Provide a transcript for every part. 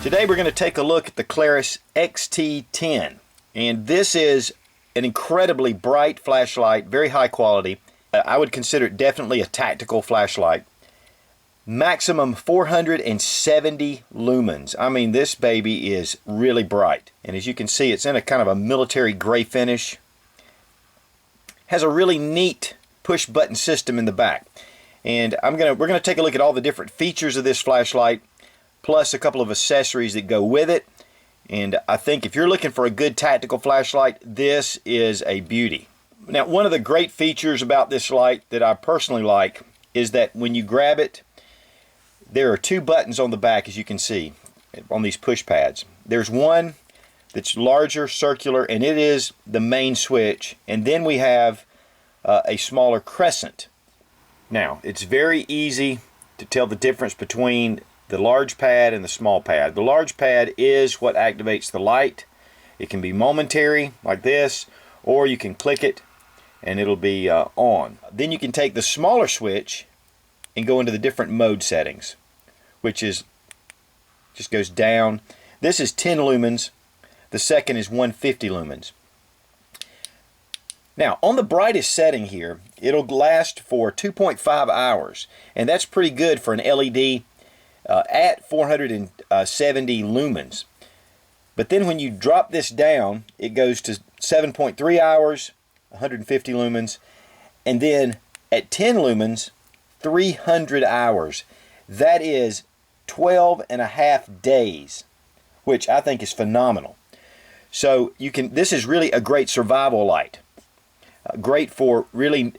Today we're going to take a look at the Klarus XT-10, and this is an incredibly bright flashlight, very high quality. I would consider it definitely a tactical flashlight. Maximum 470 lumens. I mean, this baby is really bright, and as you can see, it's in a kind of a military gray finish. Has a really neat push button system in the back, and we're gonna take a look at all the different features of this flashlight, plus a couple of accessories that go with it. And I think if you're looking for a good tactical flashlight, this is a beauty. Now, one of the great features about this light that I personally like is that when you grab it, there are two buttons on the back, as you can see, on these push pads. There's one that's larger, circular, and it is the main switch. And then we have a smaller crescent. Now, it's very easy to tell the difference between the large pad and the small pad. The large pad is what activates the light. It can be momentary, like this, or you can click it and it'll be on. Then you can take the smaller switch and go into the different mode settings, which is just goes down. This is 10 lumens. The second is 150 lumens. Now, on the brightest setting here, it'll last for 2.5 hours, and that's pretty good for an LED at 470 lumens. But then when you drop this down, it goes to 7.3 hours, 150 lumens, and then at 10 lumens, 300 hours. That is 12 and a half days, which I think is phenomenal. So this is really a great survival light. Great for really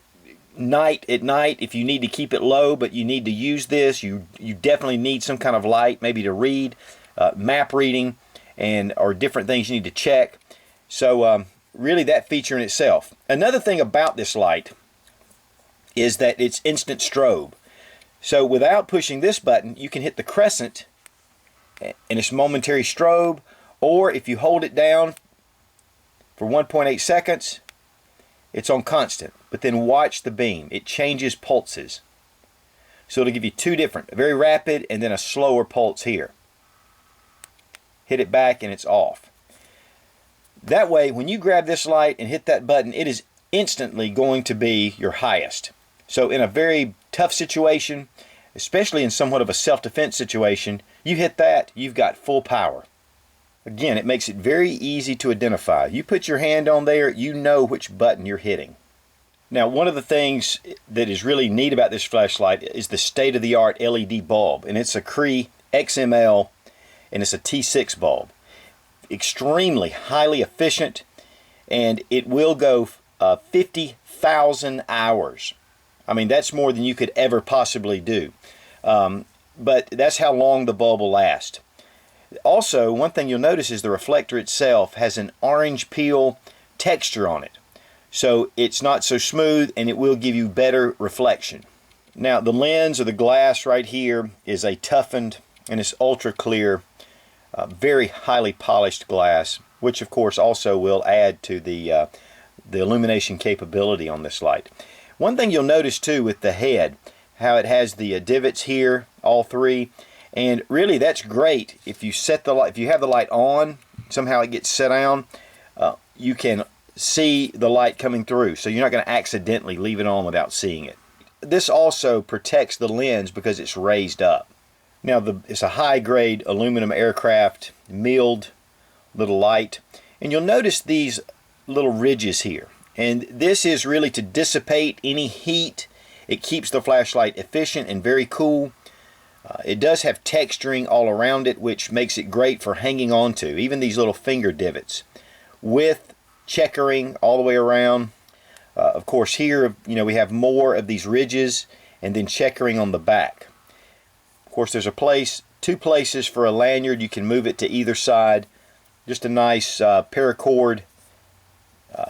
at night if you need to keep it low, but you need to use this. You definitely need some kind of light, maybe to read, map reading, or different things you need to check. So really that feature in itself. Another thing about this light is that it's instant strobe. So without pushing this button, you can hit the crescent and it's momentary strobe, or if you hold it down for 1.8 seconds, it's on constant. But then watch the beam. It changes pulses. So it'll give you two different, a very rapid and then a slower pulse here. Hit it back and it's off. That way, when you grab this light and hit that button, it is instantly going to be your highest. So in a very tough situation, especially in somewhat of a self-defense situation, you hit that, you've got full power. Again, it makes it very easy to identify. You put your hand on there, you know which button you're hitting. Now, one of the things that is really neat about this flashlight is the state-of-the-art LED bulb, and it's a Cree XML, and it's a T6 bulb. Extremely highly efficient, and it will go 50,000 hours. I mean, that's more than you could ever possibly do. But that's how long the bulb will last. Also, one thing you'll notice is the reflector itself has an orange peel texture on it. So it's not so smooth, and it will give you better reflection. Now, the lens or the glass right here is a toughened, and it's ultra clear, very highly polished glass, which of course also will add to the illumination capability on this light. One thing you'll notice too with the head, how it has the divots here, all three. And really, that's great if you set the light. If you have the light on, somehow it gets set down, you can see the light coming through. So you're not going to accidentally leave it on without seeing it. This also protects the lens because it's raised up. Now, it's a high-grade aluminum aircraft milled little light, and you'll notice these little ridges here. And this is really to dissipate any heat. It keeps the flashlight efficient and very cool. It does have texturing all around it, which makes it great for hanging on to, even these little finger divots, with checkering all the way around. Of course, here we have more of these ridges and then checkering on the back. Of course, there's two places for a lanyard. You can move it to either side. Just a nice paracord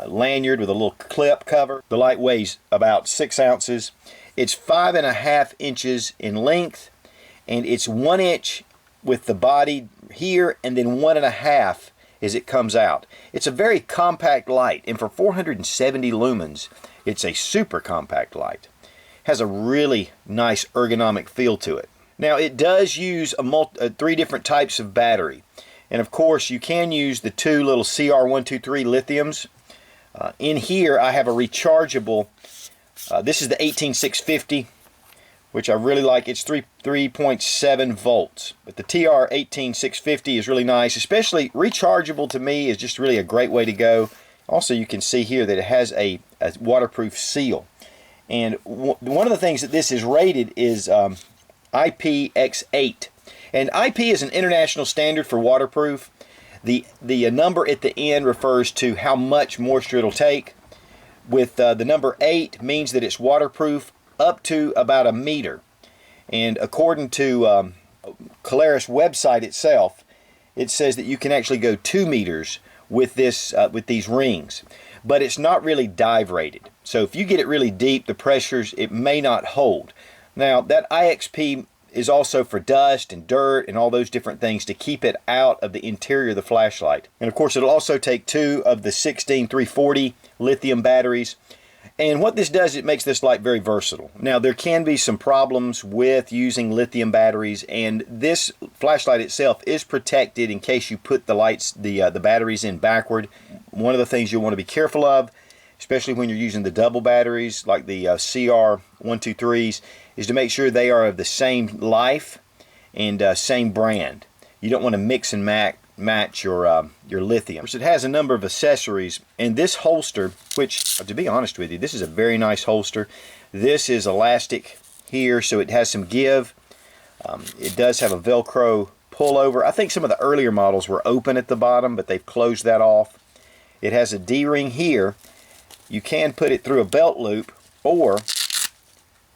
lanyard with a little clip cover. The light weighs about 6 ounces. It's 5.5 inches in length, and it's 1 inch with the body here, and then 1.5 as it comes out. It's a very compact light, and for 470 lumens, it's a super compact light. Has a really nice ergonomic feel to it. Now it does use three different types of battery, and of course you can use the two little CR123 lithiums. In here I have a rechargeable, this is the 18650, which I really like. It's 3.7 volts, but the TR18650 is really nice. Especially rechargeable to me is just really a great way to go. Also, you can see here that it has a waterproof seal, and one of the things that this is rated is IPX8, and IP is an international standard for waterproof. The number at the end refers to how much moisture it'll take. With the number 8 means that it's waterproof up to about 1 meter, and according to Klarus website itself, it says that you can actually go 2 meters with this with these rings, but it's not really dive rated. So if you get it really deep, the pressures, it may not hold. Now that IXP is also for dust and dirt and all those different things to keep it out of the interior of the flashlight. And of course it'll also take 2 of the 16340 lithium batteries. And what this does, it makes this light very versatile. Now there can be some problems with using lithium batteries, and this flashlight itself is protected in case you put the batteries in backward. One of the things you'll want to be careful of, especially when you're using the double batteries like the CR123s, is to make sure they are of the same life and same brand. You don't want to mix and match your lithium. Of course, it has a number of accessories, and this holster, which to be honest with you, this is a very nice holster. This is elastic here, so it has some give. It does have a Velcro pullover. I think some of the earlier models were open at the bottom, but they've closed that off. It has a D-ring here. You can put it through a belt loop, or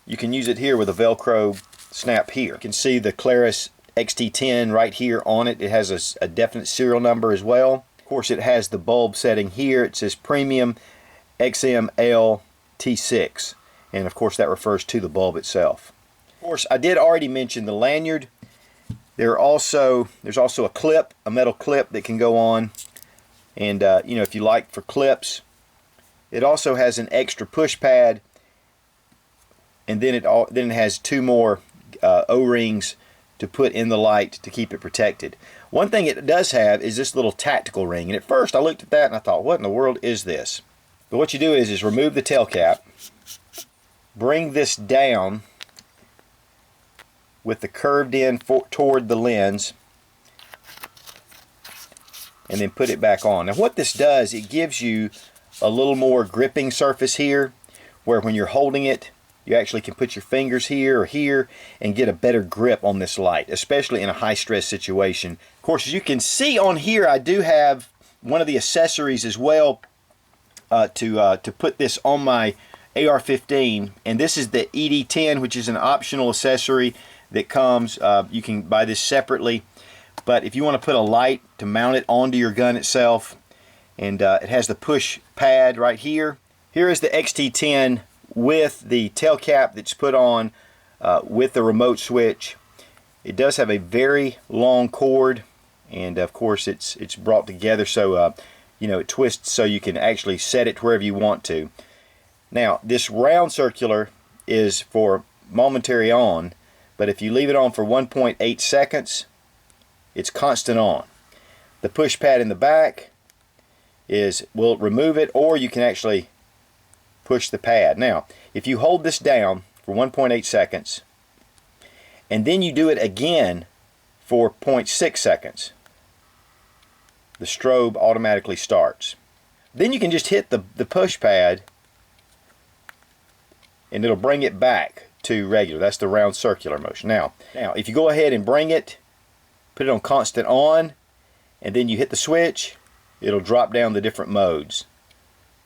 you can use it here with a Velcro snap here. You can see the Klarus XT10 right here on it. It has a definite serial number as well. Of course, it has the bulb setting here. It says Premium XML T6, and of course that refers to the bulb itself. Of course, I did already mention the lanyard. There's also a clip, a metal clip that can go on, and you know, if you like for clips. It also has an extra push pad, and then it has 2 more O-rings to put in the light to keep it protected. One thing it does have is this little tactical ring, and at first I looked at that and I thought, what in the world is this? But what you do is remove the tail cap, bring this down with the curved end toward the lens, and then put it back on. Now what this does, it gives you a little more gripping surface here, where when you're holding it, you actually can put your fingers here or here and get a better grip on this light, especially in a high stress situation. Of course, as you can see on here, I do have one of the accessories as well to put this on my AR-15, and this is the XT10, which is an optional accessory that comes. You can buy this separately, but if you want to put a light to mount it onto your gun itself, and it has the push pad right here. Here is the XT10 with the tail cap that's put on with the remote switch. It does have a very long cord, and of course it's brought together so you know, it twists so you can actually set it wherever you want to. Now this round circular is for momentary on, but if you leave it on for 1.8 seconds, it's constant on. The push pad in the back will remove it, or you can actually push the pad. Now if you hold this down for 1.8 seconds and then you do it again for 0.6 seconds, the strobe automatically starts. Then you can just hit the push pad and it'll bring it back to regular. That's the round circular motion. Now if you go ahead and bring it, put it on constant on, and then you hit the switch, it'll drop down the different modes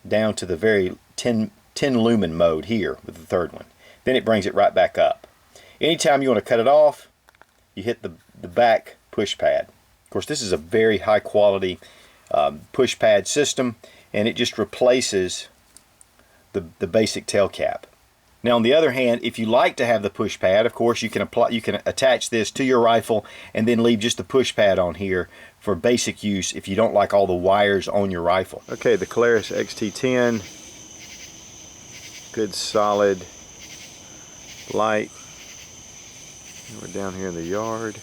down to the very 10 lumen mode here with the third one. Then it brings it right back up. Anytime you want to cut it off, you hit the back push pad. Of course, this is a very high quality push pad system, and it just replaces the basic tail cap. Now on the other hand, if you like to have the push pad, of course you can attach this to your rifle and then leave just the push pad on here for basic use if you don't like all the wires on your rifle. Okay, the Klarus XT10, good solid light, We're down here in the yard.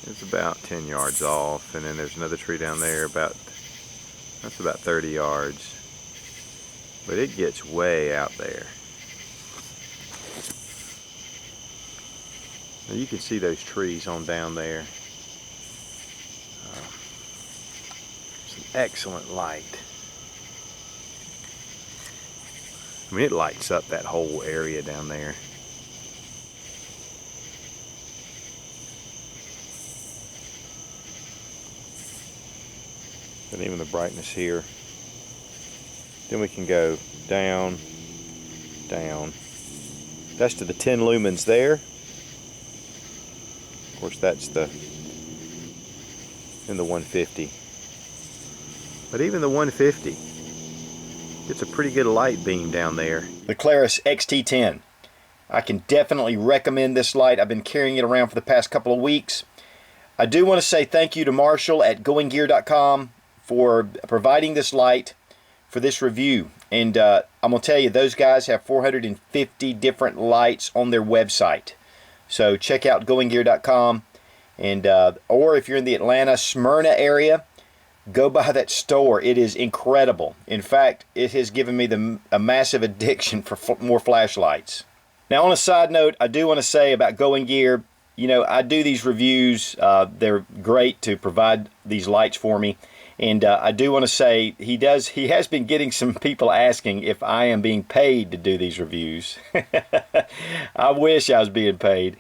It's about 10 yards off, and then there's another tree down there that's about 30 yards. But it gets way out there. Now you can see those trees on down there. Some excellent light. I mean, it lights up that whole area down there. And even the brightness here. Then we can go down, down. That's to the 10 lumens there. Of course, that's in the 150. But even the 150, it's a pretty good light beam down there. The Klarus XT-10. I can definitely recommend this light. I've been carrying it around for the past couple of weeks. I do want to say thank you to Marshall at goinggear.com for providing this light for this review. And I'm going to tell you, those guys have 450 different lights on their website. So check out goinggear.com. And or if you're in the Atlanta, Smyrna area, go by that store. It is incredible. In fact, it has given me a massive addiction for more flashlights. Now, on a side note, I do want to say about Going Gear, you know, I do these reviews. They're great to provide these lights for me. And I do want to say he has been getting some people asking if I am being paid to do these reviews. I wish I was being paid.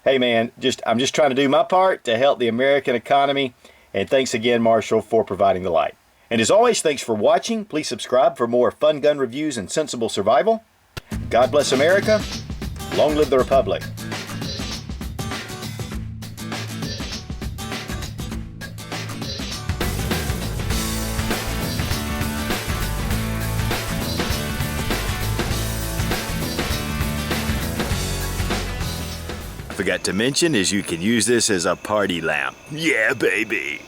Hey man, I'm just trying to do my part to help the American economy. And thanks again, Marshall, for providing the light. And as always, thanks for watching. Please subscribe for more fun gun reviews and sensible survival. God bless America. Long live the Republic. Forgot to mention is you can use this as a party lamp. Yeah, baby.